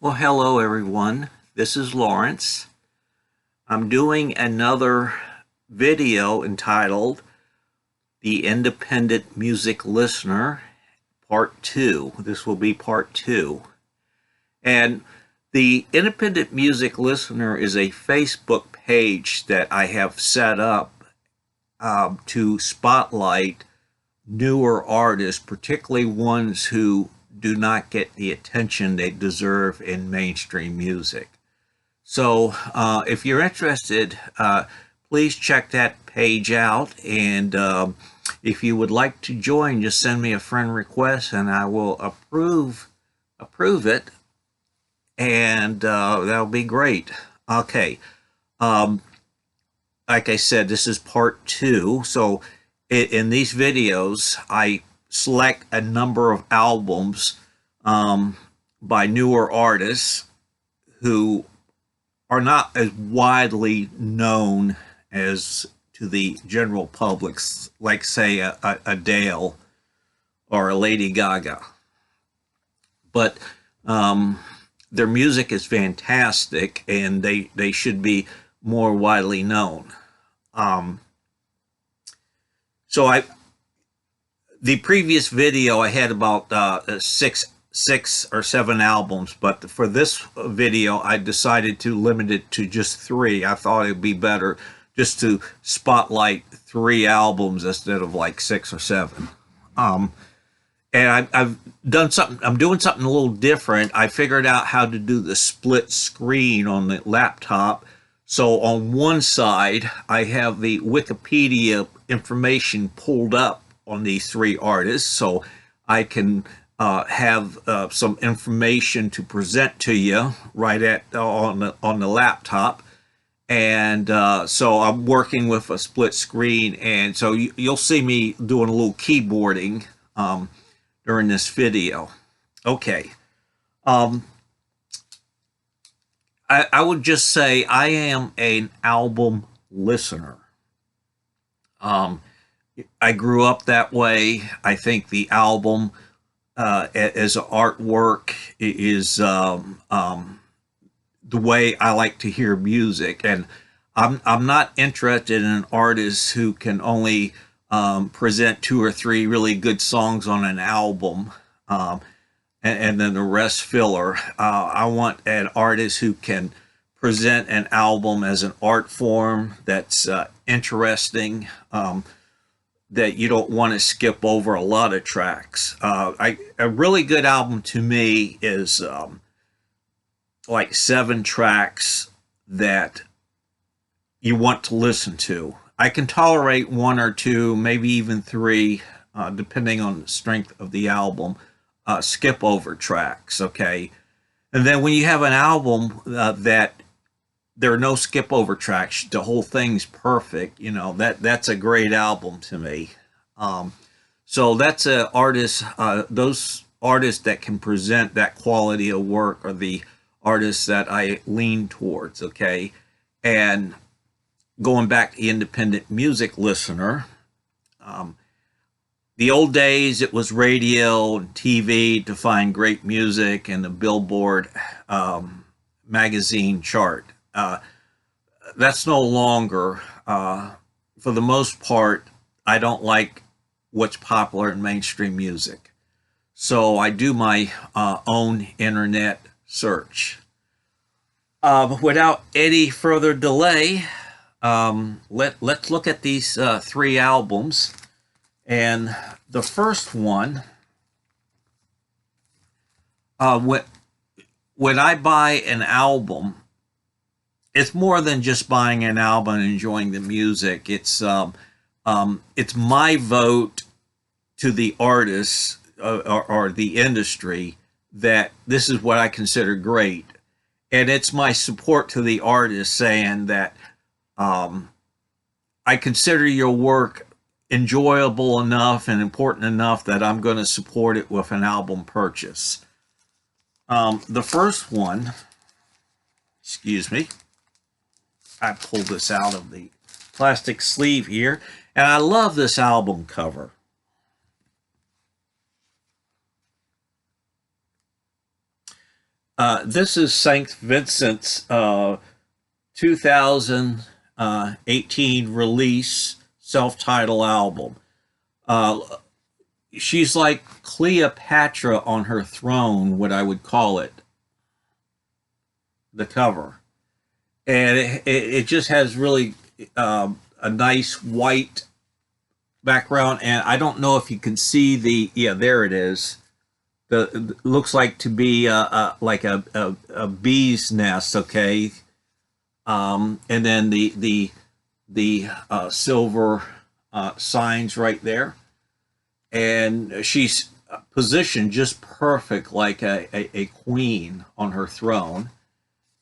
Well, hello everyone. This is Lawrence. I'm doing another video entitled The Independent Music Listener Part 2. This will be Part 2. And the Independent Music Listener is a Facebook page that I have set up to spotlight newer artists, particularly ones who do not get the attention they deserve in mainstream music. So if you're interested, please check that page out. And if you would like to join, just send me a friend request and I will approve it. And that'll be great. Okay. Like I said, this is part 2. So in these videos, I select a number of albums by newer artists who are not as widely known as to the general public, like say a Adele or a Lady Gaga. But their music is fantastic and they should be more widely known. So the previous video I had about six or seven albums, but for this video I decided to limit it to just 3. I thought it would be better just to spotlight 3 albums instead of like 6 or 7. And I've done something. I'm doing something a little different. I figured out how to do the split screen on the laptop. So on one side, I have the Wikipedia information pulled up on these 3 artists, so I can have some information to present to you right on the laptop. And so I'm working with a split screen, and so you'll see me doing a little keyboarding during this video. Okay. I would just say I am an album listener. I grew up that way. I think the album as artwork is the way I like to hear music, and I'm not interested in an artist who can only present 2 or 3 really good songs on an album, and then the rest filler. I want an artist who can present an album as an art form that's interesting, that you don't want to skip over a lot of tracks. A really good album to me is like 7 tracks that you want to listen to. I can tolerate 1 or 2, maybe even 3, depending on the strength of the album, skip over tracks, okay? And then when you have an album that there are no skip over tracks, the whole thing's perfect, you know, that's a great album to me. So that's a artist, those artists that can present that quality of work are the artists that I lean towards, okay? And going back to the independent music listener, the old days it was radio and TV to find great music and the Billboard magazine chart. That's no longer. For the most part, I don't like what's popular in mainstream music. So I do my own internet search. Without any further delay, let's look at these 3 albums. And the first one, when I buy an album, it's more than just buying an album and enjoying the music. It's my vote to the artists or the industry that this is what I consider great. And it's my support to the artist saying that I consider your work enjoyable enough and important enough that I'm going to support it with an album purchase. The first one, excuse me, I pulled this out of the plastic sleeve here, and I love this album cover. This is St. Vincent's 2018 release self-titled album. Uh, she's like Cleopatra on her throne, what I would call it, the cover. And it just has really a nice white background. And I don't know if you can see yeah, there it is. Looks like to be like a bee's nest, okay? And then the silver signs right there, and she's positioned just perfect, like a queen on her throne.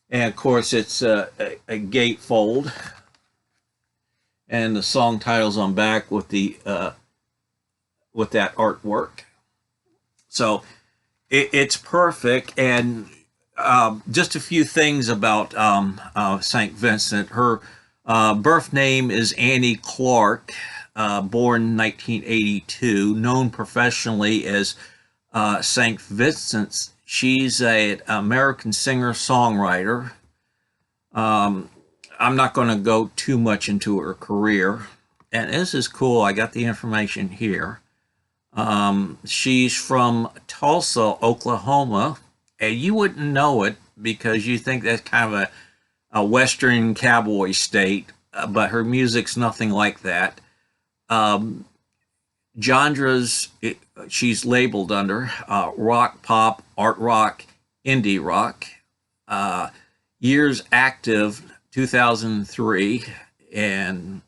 And of course, it's a gatefold, and the song titles on back with the with that artwork. So it's perfect. And just a few things about St. Vincent. Her birth name is Annie Clark, born 1982, known professionally as St. Vincent's. She's an American singer-songwriter. I'm not going to go too much into her career. And this is cool. I got the information here. She's from Tulsa, Oklahoma, and you wouldn't know it because you think that's kind of a Western cowboy state, but her music's nothing like that. Genres she's labeled under rock, pop, art rock, indie rock. Years active 2003, and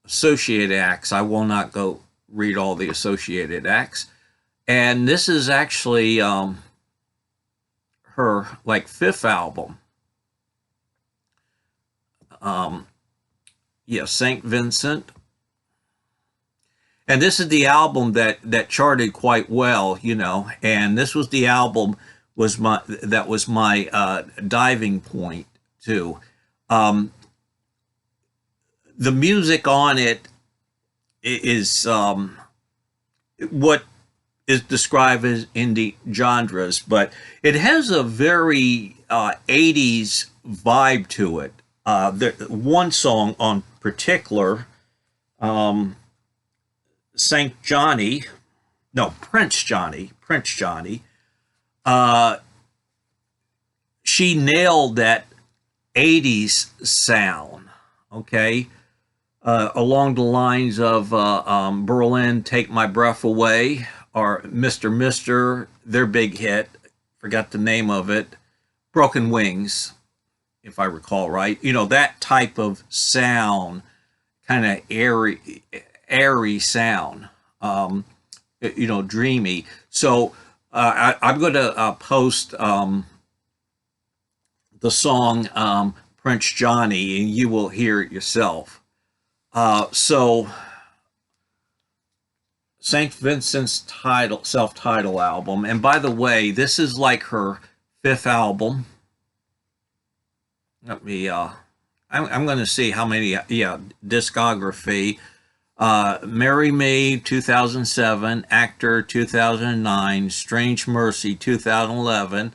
associated acts. I will not go read all the associated acts. And this is actually her like fifth album. Yeah, St. Vincent. And this is the album that charted quite well, you know. And this was the album was my diving point too. The music on it is what is described as indie genres, but it has a very 80s vibe to it. One song on particular, St. Johnny, no, Prince Johnny, she nailed that 80s sound, okay? Along the lines of Berlin, Take My Breath Away, or Mr. Mister, their big hit, forgot the name of it, Broken Wings, if I recall right. You know, that type of sound, kind of airy sound, you know, dreamy. So I'm going to post the song Prince Johnny, and you will hear it yourself. So St. Vincent's self-titled album, and by the way, this is like her fifth album. Let me I'm going to see how many, discography. Marry Me 2007, Actor 2009, Strange Mercy 2011,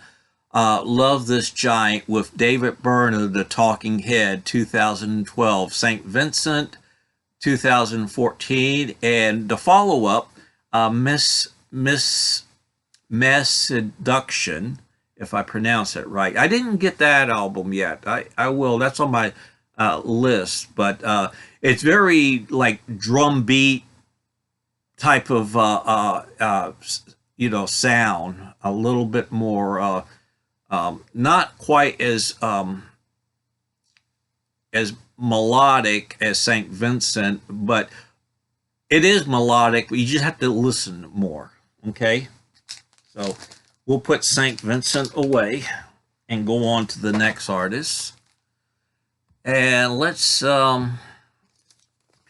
Love This Giant with David Byrne, The Talking Head 2012, St. Vincent 2014, and the follow-up, Miss Seduction, if I pronounce it right. I didn't get that album yet. I will. That's on my list, but it's very like drum beat type of sound, a little bit more not quite as melodic as St. Vincent, but it is melodic, but you just have to listen more. Okay, so we'll put St. Vincent away and go on to the next artist, and let's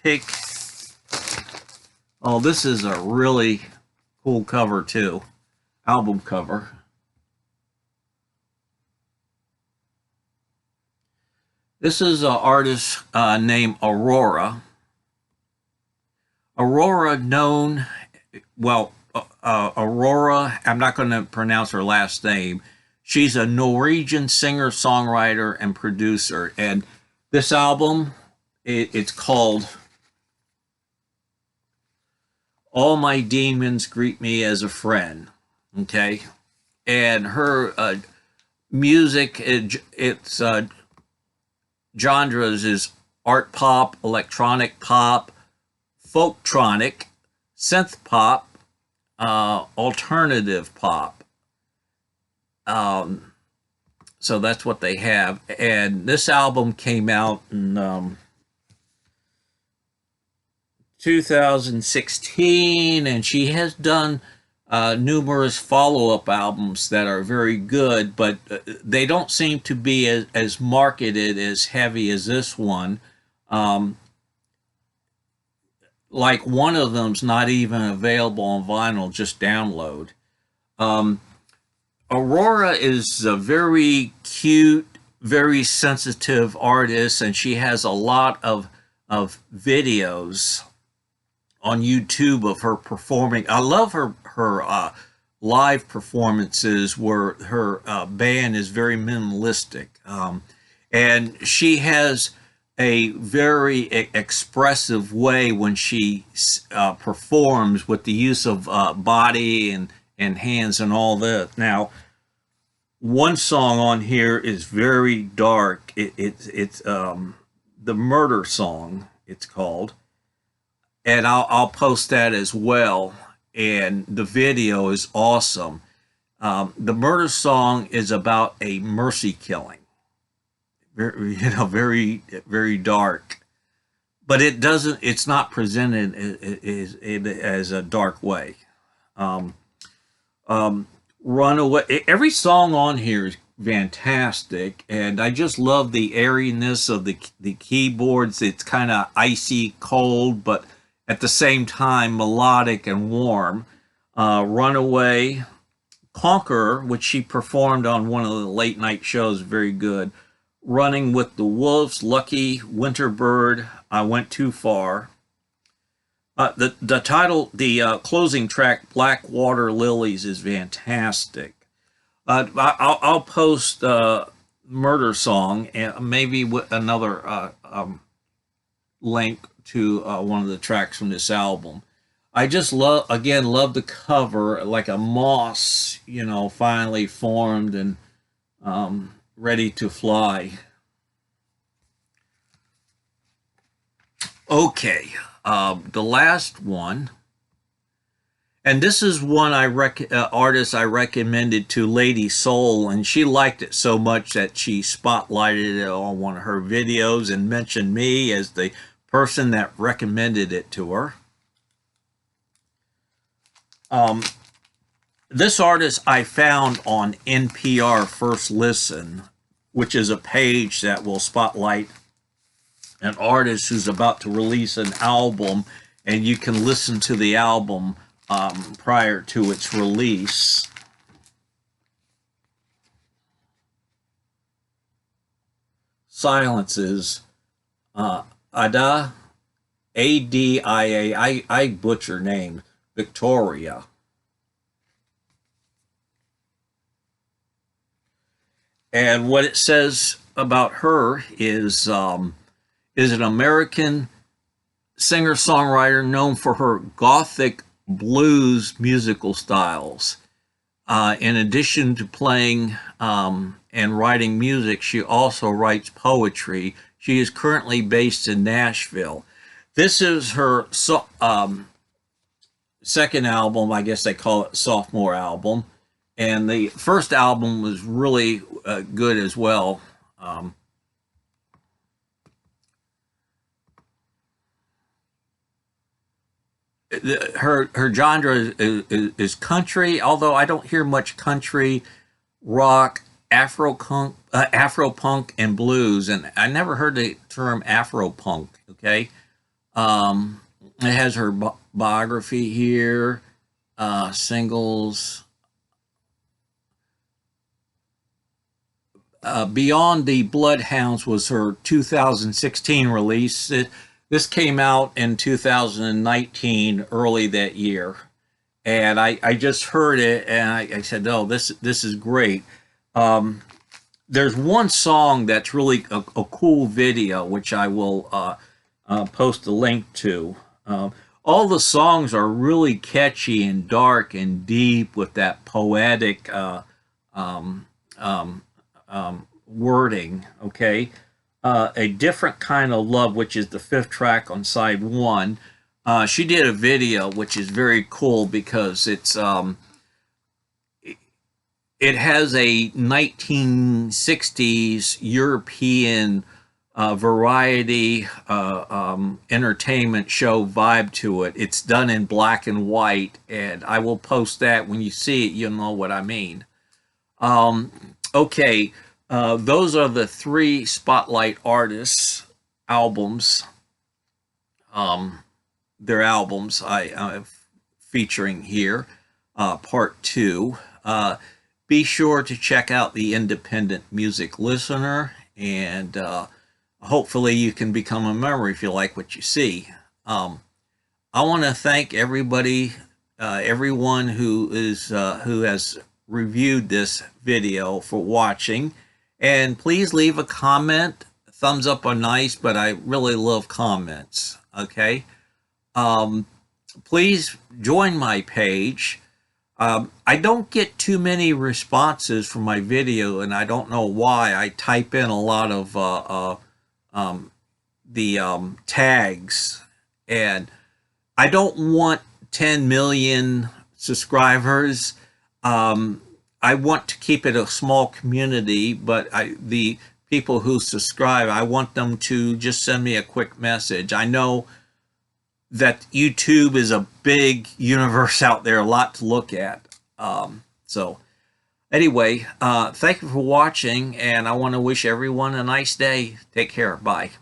pick. Oh, this is a really cool cover too, album cover. This is an artist named Aurora. Aurora, Aurora, I'm not going to pronounce her last name. She's a Norwegian singer, songwriter, and producer. And this album, it's called All My Demons Greet Me as a Friend. Okay. And her music, it's genres is art pop, electronic pop, folktronic, synth pop, alternative pop. So that's what they have. And this album came out in 2016, and she has done numerous follow-up albums that are very good, but they don't seem to be as marketed as heavy as this one. Like one of them's not even available on vinyl, just download. Aurora is a very cute, very sensitive artist, and she has a lot of videos on YouTube of her performing. I love her live performances where her band is very minimalistic, and she has a very expressive way when she performs with the use of body and hands and all that. Now, one song on here is very dark. It's the Murder Song, it's called, and I'll post that as well. And the video is awesome. The Murder Song is about a mercy killing. Very, very dark, but it's not presented as a dark way. Runaway, every song on here is fantastic, and I just love the airiness of the keyboards. It's kind of icy cold, but at the same time melodic and warm. Runaway, Conqueror, which she performed on one of the late night shows, very good. Running with the Wolves, Lucky, Winterbird, I Went Too Far. The title, the closing track, Black Water Lilies, is fantastic. I'll post Murder Song and maybe with another link to one of the tracks from this album. I just love the cover, like a moss, finally formed and ready to fly. Okay, the last one, and this is one artist I recommended to Lady Soul, and she liked it so much that she spotlighted it on one of her videos and mentioned me as the person that recommended it to her. This artist I found on NPR First Listen, which is a page that will spotlight an artist who's about to release an album, and you can listen to the album prior to its release. Silences. Ada, Adia, I butcher name, Victoria. And what it says about her is an American singer-songwriter known for her gothic blues musical styles. In addition to playing and writing music, she also writes poetry. She is currently based in Nashville. This is her second album, I guess they call it sophomore album. And the first album was really good as well. Her genre is country, although I don't hear much country, rock, Afro-punk, and blues. And I never heard the term Afro-punk, okay? It has her biography here, singles. Beyond the Bloodhounds was her 2016 release. This came out in 2019, early that year. And I just heard it, and I said, oh, this is great. There's one song that's really a cool video, which I will post a link to. All the songs are really catchy and dark and deep with that poetic um, um, wording. Okay, a different kind of love, which is the fifth track on side one. She did a video which is very cool because it has a 1960s European variety entertainment show vibe to it. It's done in black and white, and I will post that. When you see it, you'll know what I mean. Okay, those are the three Spotlight artists' albums. Their albums I'm featuring here, part two. Be sure to check out the Independent Music Listener, and hopefully you can become a member if you like what you see. I want to thank everybody, everyone who has reviewed this video for watching, and please leave a comment. Thumbs up are nice, but I really love comments. Okay, please join my page. I don't get too many responses from my video, and I don't know why. I type in a lot of the tags, and I don't want 10 million subscribers. I want to keep it a small community, but the people who subscribe, I want them to just send me a quick message. I know that YouTube is a big universe out there, a lot to look at. So anyway, thank you for watching, and I want to wish everyone a nice day. Take care. Bye.